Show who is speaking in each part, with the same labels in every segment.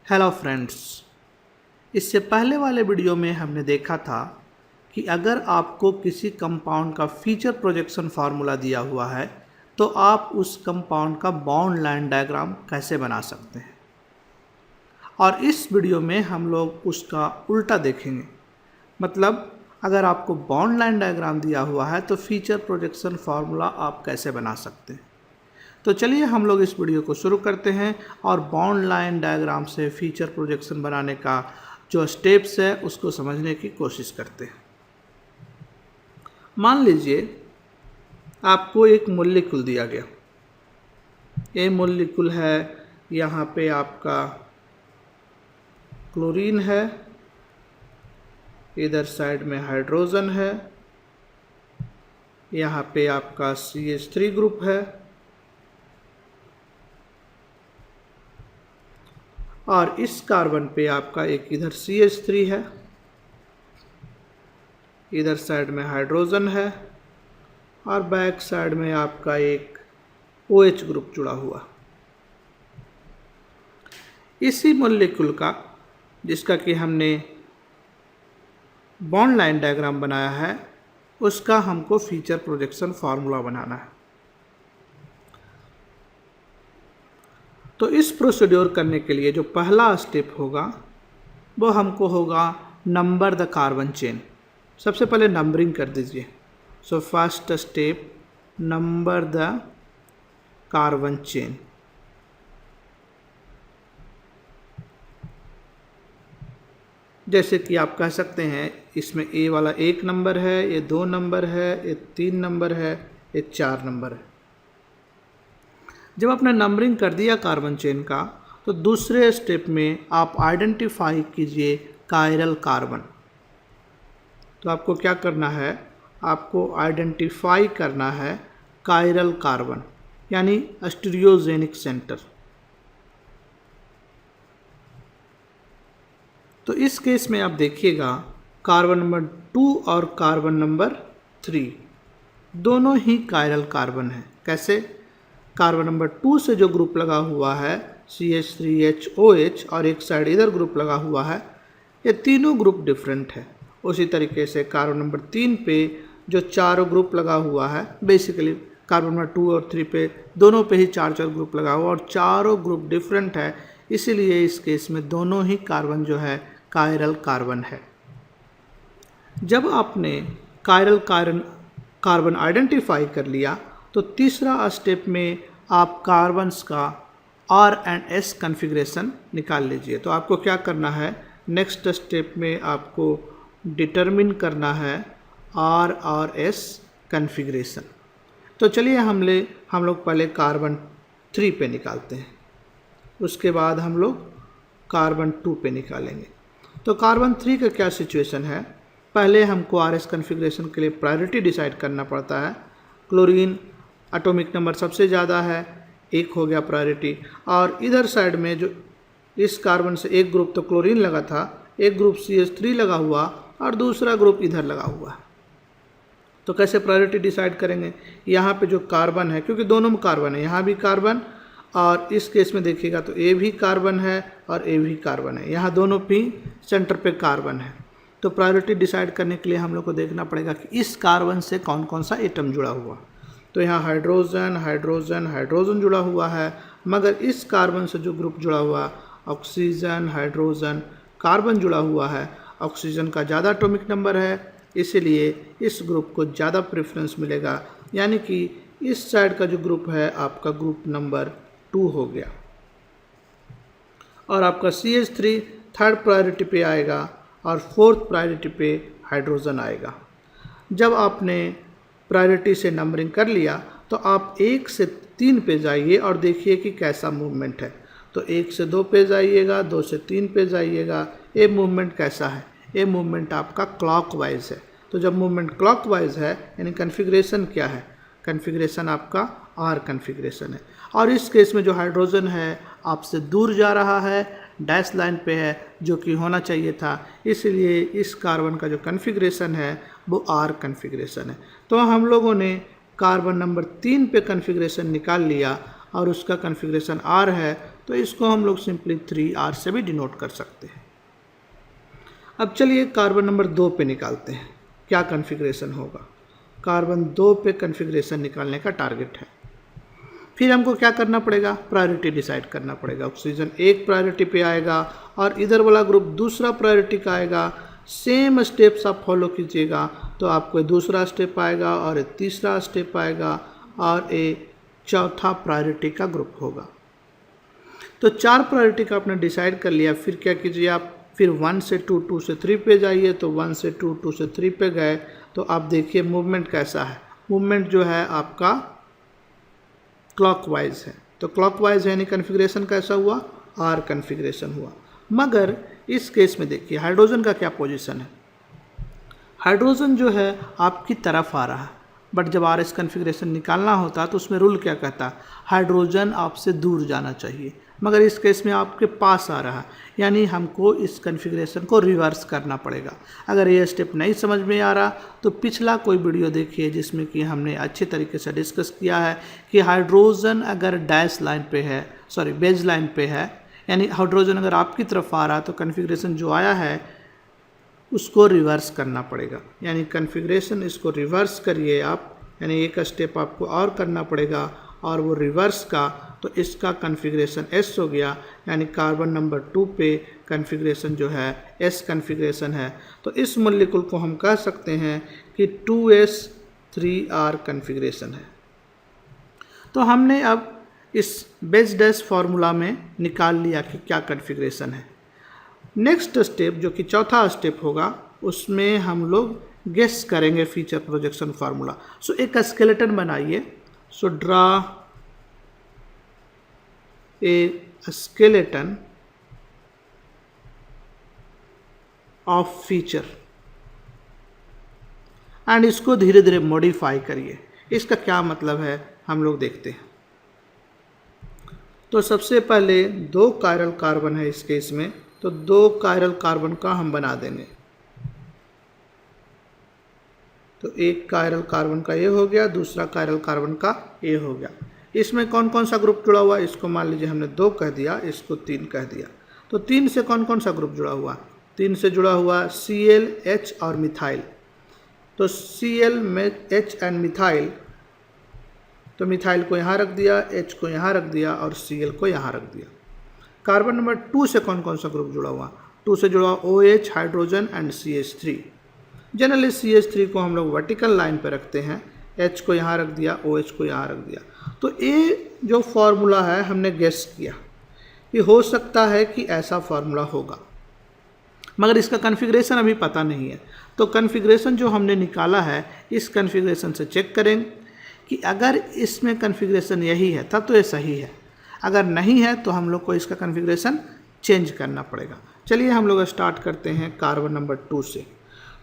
Speaker 1: Hello friends. इससे पहले वाले वीडियो में हमने देखा था कि अगर आपको किसी कंपाउंड का फीचर प्रोजेक्शन फार्मूला दिया हुआ है तो आप उस कंपाउंड का बाउंड लाइन डायग्राम कैसे बना सकते हैं। और इस वीडियो में हम लोग उसका उल्टा देखेंगे। मतलब अगर आपको बाउंड लाइन डायग्राम दिया हुआ है तो फीचर प्रोजेक्शन फार्मूला आप कैसे बना सकते हैं। तो चलिए हम लोग इस वीडियो को शुरू करते हैं और बाउंड लाइन डायग्राम से फीचर प्रोजेक्शन बनाने का जो स्टेप्स है उसको समझने की कोशिश करते हैं। मान लीजिए आपको एक मॉलिक्यूल दिया गया। ये मॉलिक्यूल है, यहाँ पे आपका क्लोरीन है, इधर साइड में हाइड्रोजन है, यहाँ पे आपका CH3 ग्रुप है और इस कार्बन पे आपका एक इधर CH3 है, इधर साइड में हाइड्रोजन है और बैक साइड में आपका एक OH ग्रुप जुड़ा हुआ। इसी मॉलिक्यूल का जिसका कि हमने बॉन्ड लाइन डायग्राम बनाया है उसका हमको फीचर प्रोजेक्शन फार्मूला बनाना है। तो इस प्रोसीड्योर करने के लिए जो पहला स्टेप होगा वो हमको होगा नंबर द कार्बन चेन। सबसे पहले नंबरिंग कर दीजिए। So first step number the carbon chain. जैसे कि आप कह सकते हैं इसमें ए वाला 1 नंबर है, ये 2 नंबर है, ये 3 नंबर है, ये 4 नंबर है। जब आपने नंबरिंग कर दिया कार्बन चेन का तो दूसरे स्टेप में आप आइडेंटिफाई कीजिए कायरल कार्बन। तो आपको क्या करना है, आपको आइडेंटिफाई करना है कायरल कार्बन यानी स्टीरियोजेनिक सेंटर। तो इस केस में आप देखिएगा कार्बन नंबर 2 और कार्बन नंबर 3 दोनों ही कायरल कार्बन है। कैसे? कार्बन नंबर 2 से जो ग्रुप लगा हुआ है CH3HOH और एक साइड इधर ग्रुप लगा हुआ है, ये तीनों ग्रुप डिफरेंट है। उसी तरीके से कार्बन नंबर 3 पे जो 4 ग्रुप लगा हुआ है, बेसिकली कार्बन नंबर 2 और 3 पे दोनों पे ही 4 ग्रुप लगा हुआ और चारों ग्रुप डिफरेंट है, इसीलिए इस केस में दोनों ही कार्बन जो है कायरल कार्बन है। जब आपने कायरल कार्बन आइडेंटिफाई कर लिया तो तीसरा स्टेप में आप कार्बन्स का R&S कन्फिग्रेशन निकाल लीजिए। तो आपको क्या करना है, नेक्स्ट स्टेप में आपको डिटरमिन करना है R/S कन्फिग्रेशन। तो चलिए हम लोग पहले कार्बन 3 पे निकालते हैं, उसके बाद हम लोग कार्बन 2 पे निकालेंगे। तो कार्बन 3 का क्या सिचुएशन है, पहले हमको RS कन्फिग्रेशन के लिए प्रायोरिटी डिसाइड करना पड़ता है। क्लोरीन एटॉमिक नंबर सबसे ज़्यादा है, 1 हो गया प्रायोरिटी। और इधर साइड में जो इस कार्बन से एक ग्रुप तो क्लोरीन लगा था, एक ग्रुप CH3 लगा हुआ और दूसरा ग्रुप इधर लगा हुआ। तो कैसे प्रायोरिटी डिसाइड करेंगे, यहाँ पे जो कार्बन है, क्योंकि दोनों में कार्बन है, यहाँ भी कार्बन और इस केस में देखिएगा तो ए भी कार्बन है और ए भी कार्बन है, यहाँ दोनों भी सेंटर पे कार्बन है। तो प्रायोरिटी डिसाइड करने के लिए हम लोग को देखना पड़ेगा कि इस कार्बन से कौन कौन सा एटम जुड़ा हुआ। तो यहाँ हाइड्रोजन हाइड्रोजन हाइड्रोजन जुड़ा हुआ है, मगर इस कार्बन से जो ग्रुप जुड़ा हुआ ऑक्सीजन हाइड्रोजन कार्बन जुड़ा हुआ है, ऑक्सीजन का ज़्यादा एटॉमिक नंबर है, इसीलिए इस ग्रुप को ज़्यादा प्रेफरेंस मिलेगा, यानी कि इस साइड का जो ग्रुप है आपका ग्रुप नंबर 2 हो गया। और आपका CH3 थर्ड प्रायोरिटी पे आएगा और फोर्थ प्रायोरिटी पे हाइड्रोजन आएगा। जब आपने प्रायोरिटी से नंबरिंग कर लिया तो आप 1 से 3 पे जाइए और देखिए कि कैसा मूवमेंट है। तो 1 से 2 पे जाइएगा, 2 से 3 पे जाइएगा। ये मूवमेंट कैसा है, ये मूवमेंट आपका क्लॉकवाइज है। तो जब मूवमेंट क्लॉकवाइज है यानी कन्फिग्रेशन क्या है, कन्फिग्रेशन आपका R कन्फिग्रेशन है। और इस केस में जो हाइड्रोजन है आपसे दूर जा रहा है, डैश लाइन पे है, जो कि होना चाहिए था, इसलिए इस कार्बन का जो कन्फिग्रेशन है वो R कन्फिग्रेशन है। तो हम लोगों ने कार्बन नंबर 3 पे कन्फिग्रेशन निकाल लिया और उसका कन्फिग्रेशन R है, तो इसको हम लोग सिंपली 3R से भी डिनोट कर सकते हैं। अब चलिए कार्बन नंबर 2 पे निकालते हैं क्या कन्फिग्रेशन होगा। कार्बन 2 पे कन्फिग्रेशन निकालने का टारगेट है। फिर हमको क्या करना पड़ेगा, प्रायोरिटी डिसाइड करना पड़ेगा। ऑक्सीजन एक प्रायोरिटी पे आएगा और इधर वाला ग्रुप दूसरा प्रायोरिटी का आएगा। सेम स्टेप्स आप फॉलो कीजिएगा तो आपको दूसरा स्टेप आएगा और तीसरा स्टेप आएगा और एक चौथा प्रायोरिटी का ग्रुप होगा। तो 4 प्रायोरिटी का आपने डिसाइड कर लिया। फिर क्या कीजिए आप, फिर 1 से 2, 2 से 3 पे जाइए। तो 1 से 2, 2 से 3 पे गए तो आप देखिए मूवमेंट कैसा है। मूवमेंट जो है आपका क्लॉकवाइज है। तो क्लॉकवाइज यानी कन्फिग्रेशन कैसा हुआ, आर कन्फिग्रेशन हुआ। मगर इस केस में देखिए हाइड्रोजन का क्या पोजीशन है। हाइड्रोजन जो है आपकी तरफ आ रहा है, बट जब आर एस कन्फिग्रेशन निकालना होता है तो उसमें रूल क्या कहता है, हाइड्रोजन आपसे दूर जाना चाहिए। मगर इस केस में आपके पास आ रहा है, यानी हमको इस कन्फिग्रेशन को रिवर्स करना पड़ेगा। अगर ये स्टेप नहीं समझ में आ रहा तो पिछला कोई वीडियो देखिए जिसमें कि हमने अच्छे तरीके से डिस्कस किया है कि हाइड्रोजन अगर डैश लाइन पे है, सॉरी बेज लाइन पे है, यानी हाइड्रोजन अगर आपकी तरफ आ रहा तो कन्फिग्रेशन जो आया है उसको रिवर्स करना पड़ेगा। यानी कन्फिग्रेशन इसको रिवर्स करिए आप, यानी एक स्टेप आपको और करना पड़ेगा और वो रिवर्स का, तो इसका कन्फिग्रेशन एस हो गया। यानी कार्बन नंबर 2 पे कन्फिग्रेशन जो है एस कन्फिग्रेशन है। तो इस मॉलिक्यूल को हम कह सकते हैं कि 2s3r कन्फिग्रेशन है। तो हमने अब इस बेस डैश फार्मूला में निकाल लिया कि क्या कन्फिग्रेशन है। नेक्स्ट स्टेप जो कि चौथा स्टेप होगा उसमें हम लोग गेस करेंगे फीचर प्रोजेक्शन फार्मूला। सो एक स्केलेटन बनाइए। So draw a skeleton of feature and इसको धीरे धीरे मॉडिफाई करिए। इसका क्या मतलब है हम लोग देखते हैं। तो सबसे पहले 2 कायरल कार्बन है इस केस में, तो 2 कायरल कार्बन का हम बना देंगे। तो एक कायरल कार्बन का ये हो गया, दूसरा कायरल कार्बन का ये हो गया। इसमें कौन कौन सा ग्रुप जुड़ा हुआ है, इसको मान लीजिए हमने 2 कह दिया, इसको 3 कह दिया। तो 3 से कौन कौन सा ग्रुप जुड़ा हुआ, 3 से जुड़ा हुआ Cl, H और मिथाइल। तो Cl में H एंड मिथाइल, तो मिथाइल को यहाँ रख दिया, H को यहाँ रख दिया और Cl को यहाँ रख दिया। कार्बन नंबर 2 से कौन कौन सा ग्रुप जुड़ा हुआ, 2 से जुड़ा OH, hydrogen and CH3। Generally CH3 को हम लोग वर्टिकल लाइन पे रखते हैं, H को यहाँ रख दिया, OH को यहाँ रख दिया। तो ये जो फार्मूला है हमने गेस किया कि हो सकता है कि ऐसा फार्मूला होगा, मगर इसका कन्फिग्रेशन अभी पता नहीं है। तो कन्फिग्रेशन जो हमने निकाला है इस कन्फिग्रेशन से चेक करें कि अगर इसमें कन्फिग्रेशन यही है तब तो ये सही है, अगर नहीं है तो हम लोग को इसका कन्फिग्रेशन चेंज करना पड़ेगा। चलिए हम लोग स्टार्ट करते हैं कार्बन नंबर 2 से।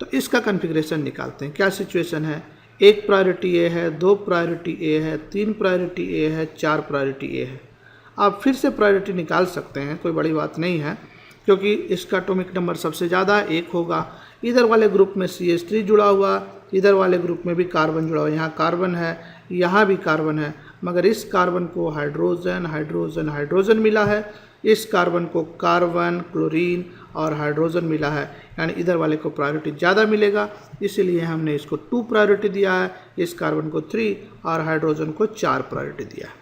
Speaker 1: तो इसका कन्फिग्रेशन निकालते हैं। क्या सिचुएशन है, 1 प्रायोरिटी ए है, 2 प्रायोरिटी ए है, 3 प्रायोरिटी ए है, 4 प्रायोरिटी ए है। आप फिर से प्रायोरिटी निकाल सकते हैं, कोई बड़ी बात नहीं है, क्योंकि इसका एटॉमिक नंबर सबसे ज़्यादा 1 होगा। इधर वाले ग्रुप में CH3 जुड़ा हुआ, इधर वाले ग्रुप में भी कार्बन जुड़ा हुआ, यहाँ कार्बन है, यहाँ भी कार्बन है, मगर इस कार्बन को हाइड्रोजन हाइड्रोजन हाइड्रोजन मिला है, इस कार्बन को कार्बन, क्लोरीन और हाइड्रोजन मिला है, यानी इधर वाले को प्रायोरिटी ज़्यादा मिलेगा, इसीलिए हमने इसको 2 प्रायोरिटी दिया है, इस कार्बन को 3 और हाइड्रोजन को 4 प्रायोरिटी दिया है।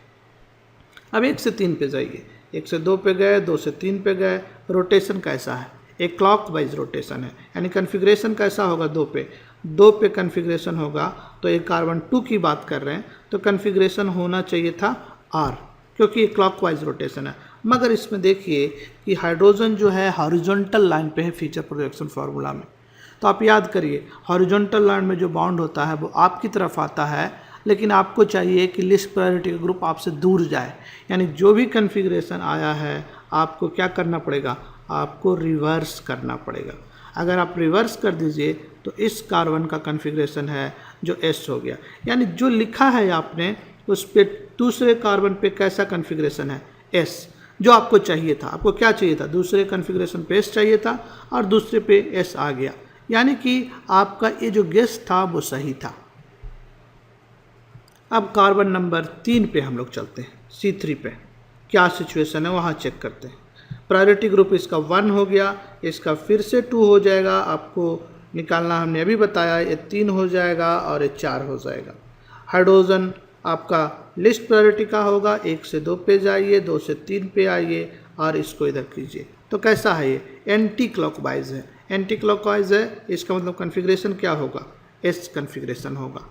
Speaker 1: अब 1 से 3 पे जाइए, 1 से 2 पे गए, 2 से 3 पे गए। रोटेशन कैसा है, एक क्लॉकवाइज रोटेशन है, यानी कन्फिग्रेशन कैसा होगा, 2 पे कन्फिग्रेशन होगा। तो एक कार्बन 2 की बात कर रहे हैं तो कन्फिग्रेशन होना चाहिए था R, क्योंकि ये क्लॉकवाइज रोटेशन है। मगर इसमें देखिए कि हाइड्रोजन जो है हॉरिजॉन्टल लाइन पे है फीचर प्रोजेक्शन फार्मूला में। तो आप याद करिए हॉरिजॉन्टल लाइन में जो बाउंड होता है वो आपकी तरफ आता है, लेकिन आपको चाहिए कि लिस्ट प्रायोरिटी का ग्रुप आपसे दूर जाए, यानी जो भी कन्फिग्रेशन आया है आपको क्या करना पड़ेगा, आपको रिवर्स करना पड़ेगा। अगर आप रिवर्स कर दीजिए तो इस कार्बन का कन्फिग्रेशन है जो S हो गया, यानी जो लिखा है आपने उस पे दूसरे कार्बन पे कैसा कन्फिग्रेशन है, S, जो आपको चाहिए था। आपको क्या चाहिए था, दूसरे कन्फिग्रेशन पे S चाहिए था और दूसरे पे S आ गया, यानी कि आपका ये जो गेस था वो सही था। अब कार्बन नंबर 3 पे हम लोग चलते हैं, C3 पे। क्या सिचुएशन है वहाँ चेक करते हैं। प्रायोरिटी ग्रुप इसका 1 हो गया, इसका फिर से 2 हो जाएगा, आपको निकालना हमने अभी बताया, ये 3 हो जाएगा और ये 4 हो जाएगा। हाइड्रोजन आपका लिस्ट प्रायोरिटी का होगा, 1 से 2 पे जाइए, 2 से 3 पे आइए और इसको इधर कीजिए। तो कैसा है ये? एंटी क्लॉकवाइज है। एंटी क्लॉकवाइज है, इसका मतलब कॉन्फ़िगरेशन क्या होगा? एस कॉन्फ़िगरेशन होगा।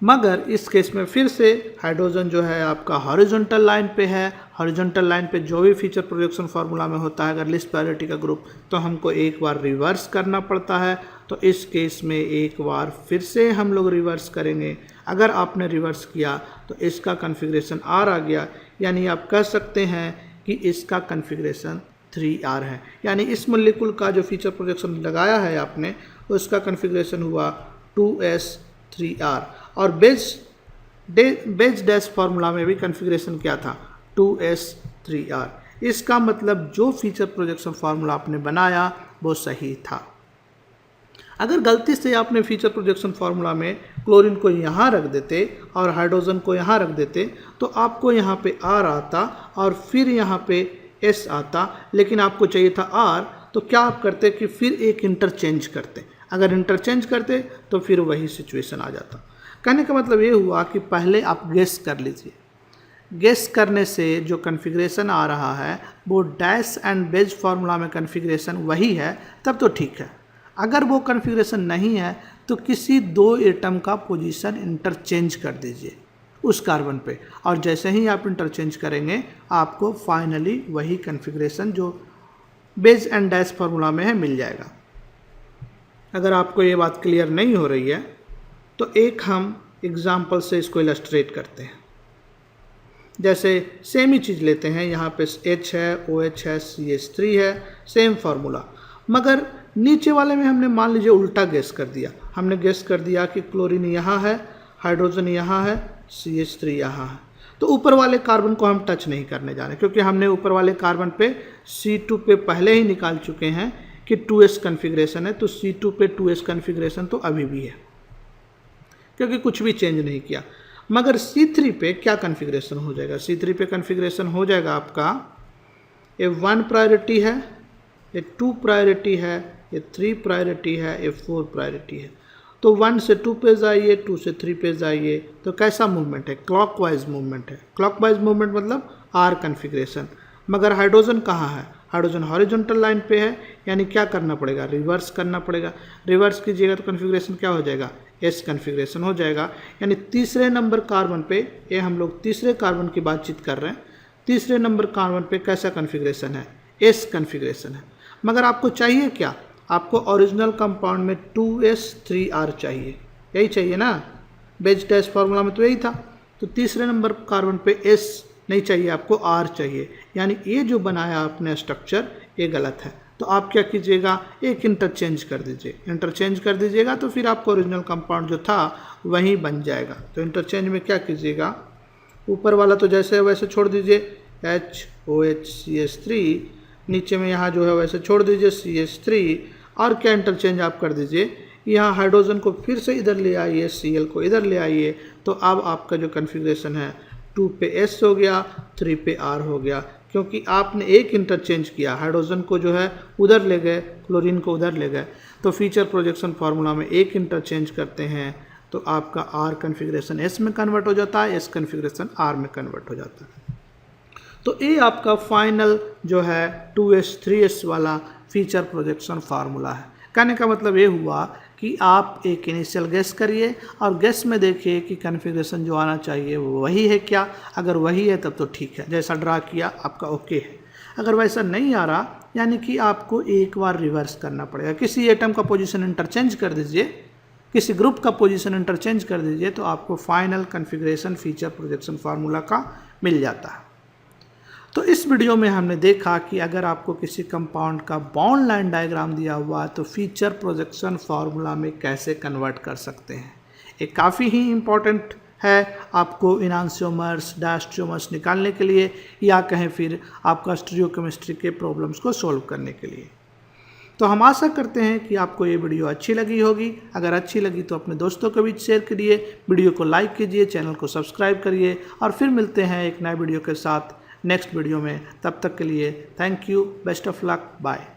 Speaker 1: मगर इस केस में फिर से हाइड्रोजन जो है आपका हॉरिजॉन्टल लाइन पे है। हॉरिजॉन्टल लाइन पे जो भी फीचर प्रोजेक्शन फार्मूला में होता है अगर लिस्ट प्रायोरिटी का ग्रुप, तो हमको एक बार रिवर्स करना पड़ता है। तो इस केस में एक बार फिर से हम लोग रिवर्स करेंगे। अगर आपने रिवर्स किया तो इसका कॉन्फ़िगरेशन R आ गया, यानी आप कह सकते हैं कि इसका कॉन्फ़िगरेशन 3R है। यानी इस मॉलिक्यूल का जो फीचर प्रोजेक्शन लगाया है आपने, उसका कॉन्फ़िगरेशन हुआ 2s3R। और बेज डैश फार्मूला में भी कॉन्फ़िगरेशन क्या था? 2s3R। इसका मतलब जो फीचर प्रोजेक्शन फार्मूला आपने बनाया वो सही था। अगर गलती से आपने फीचर प्रोजेक्शन फार्मूला में क्लोरीन को यहाँ रख देते और हाइड्रोजन को यहाँ रख देते तो आपको यहाँ पे R आता और फिर यहाँ पे S आता, लेकिन आपको चाहिए था R। तो क्या आप करते कि फिर एक इंटरचेंज करते। अगर इंटरचेंज करते तो फिर वही सिचुएशन आ जाता। कहने का मतलब ये हुआ कि पहले आप गेस कर लीजिए। गेस करने से जो कॉन्फ़िगरेशन आ रहा है वो डैश एंड बेज फार्मूला में कॉन्फ़िगरेशन वही है, तब तो ठीक है। अगर वो कॉन्फ़िगरेशन नहीं है तो किसी 2 एटम का पोजीशन इंटरचेंज कर दीजिए उस कार्बन पे, और जैसे ही आप इंटरचेंज करेंगे आपको फाइनली वही कॉन्फ़िगरेशन जो बेज एंड डैश फार्मूला में है मिल जाएगा। अगर आपको ये बात क्लियर नहीं हो रही है तो एक हम एग्जाम्पल से इसको इलस्ट्रेट करते हैं। जैसे सेम ही चीज़ लेते हैं, यहाँ पे H है, OH है, CH3 है, सेम फार्मूला, मगर नीचे वाले में हमने मान लीजिए उल्टा गेस कर दिया। हमने गेस कर दिया कि क्लोरीन यहाँ है, हाइड्रोजन यहाँ है, CH3 यहाँ है। तो ऊपर वाले कार्बन को हम टच नहीं करने जा रहे, क्योंकि हमने ऊपर वाले कार्बन पे C2 पे पहले ही निकाल चुके हैं कि 2s कॉन्फ़िगरेशन है। तो C2 पे 2s कॉन्फ़िगरेशन तो अभी भी है, क्योंकि कुछ भी चेंज नहीं किया। मगर C3 पे क्या कॉन्फ़िगरेशन हो जाएगा? C3 पे कॉन्फ़िगरेशन हो जाएगा आपका, ये 1 प्रायोरिटी है, ये 2 प्रायोरिटी है, ये 3 प्रायोरिटी है, ये 4 प्रायोरिटी है। तो 1 से 2 पे जाइए, 2 से 3 पे जाइए। तो कैसा मूवमेंट है? क्लॉकवाइज मूवमेंट है। क्लॉकवाइज मूवमेंट मतलब R कॉन्फ़िगरेशन। मगर हाइड्रोजन कहाँ है? हाइड्रोजन हॉरिजॉन्टल लाइन पे है, यानी क्या करना पड़ेगा? रिवर्स करना पड़ेगा। रिवर्स कीजिएगा तो कॉन्फ़िगरेशन क्या हो जाएगा? S कॉन्फ़िगरेशन हो जाएगा। यानी तीसरे नंबर कार्बन पे, ये हम लोग तीसरे कार्बन की बातचीत कर रहे हैं, तीसरे नंबर कार्बन पे कैसा कॉन्फ़िगरेशन है? S कॉन्फ़िगरेशन है। मगर आपको चाहिए क्या? आपको ओरिजिनल कंपाउंड में 2s3R चाहिए, यही चाहिए ना? बेज डैश फार्मूला में तो यही था। तो तीसरे नंबर कार्बन पे S नहीं चाहिए, आपको R चाहिए। यानी ये जो बनाया आपने स्ट्रक्चर ये गलत है। तो आप क्या कीजिएगा? एक इंटरचेंज कर दीजिए। इंटरचेंज कर दीजिएगा तो फिर आपको ओरिजिनल कंपाउंड जो था वही बन जाएगा। तो इंटरचेंज में क्या कीजिएगा? ऊपर वाला तो जैसे है वैसे छोड़ दीजिए, HOH CH3, नीचे में यहाँ जो है वैसे छोड़ दीजिए CH3, और क्या इंटरचेंज आप कर दीजिए, यहाँ हाइड्रोजन को फिर से इधर ले आइए, Cl को इधर ले आइए। तो अब आपका जो कॉन्फ़िगरेशन है 2 पे S हो गया, 3 पे R हो गया, क्योंकि आपने एक इंटरचेंज किया। हाइड्रोजन को जो है उधर ले गए, क्लोरीन को उधर ले गए। तो फीचर प्रोजेक्शन फार्मूला में एक इंटरचेंज करते हैं तो आपका R कॉन्फ़िगरेशन S में कन्वर्ट हो जाता है, S कॉन्फ़िगरेशन R में कन्वर्ट हो जाता है। तो ये आपका फाइनल जो है 2s3s वाला फीचर प्रोजेक्शन फार्मूला है। कहने का मतलब ये हुआ कि आप एक इनिशियल गेस करिए और गेस में देखिए कि कॉन्फ़िगरेशन जो आना चाहिए वो वही है क्या। अगर वही है तब तो ठीक है, जैसा ड्रा किया आपका ओके है। अगर वैसा नहीं आ रहा, यानी कि आपको एक बार रिवर्स करना पड़ेगा। किसी एटम का पोजीशन इंटरचेंज कर दीजिए, किसी ग्रुप का पोजीशन इंटरचेंज कर दीजिए, तो आपको final configuration feature projection formula का मिल जाता है। तो इस वीडियो में हमने देखा कि अगर आपको किसी कंपाउंड का बॉन्ड लाइन डायग्राम दिया हुआ तो फीचर प्रोजेक्शन फार्मूला में कैसे कन्वर्ट कर सकते हैं। ये काफ़ी ही इम्पॉर्टेंट है आपको इनांशियोमर्स, डायस्ट्रोमर्स निकालने के लिए, या कहें फिर आपका स्टीरियोकेमिस्ट्री के प्रॉब्लम्स को सॉल्व करने के लिए। तो हम आशा करते हैं कि आपको ये वीडियो अच्छी लगी होगी। अगर अच्छी लगी तो अपने दोस्तों के बीच शेयर करिए, वीडियो को लाइक कीजिए, चैनल को सब्सक्राइब करिए, और फिर मिलते हैं एक नए वीडियो के साथ नेक्स्ट वीडियो में। तब तक के लिए thank you, best of luck, bye.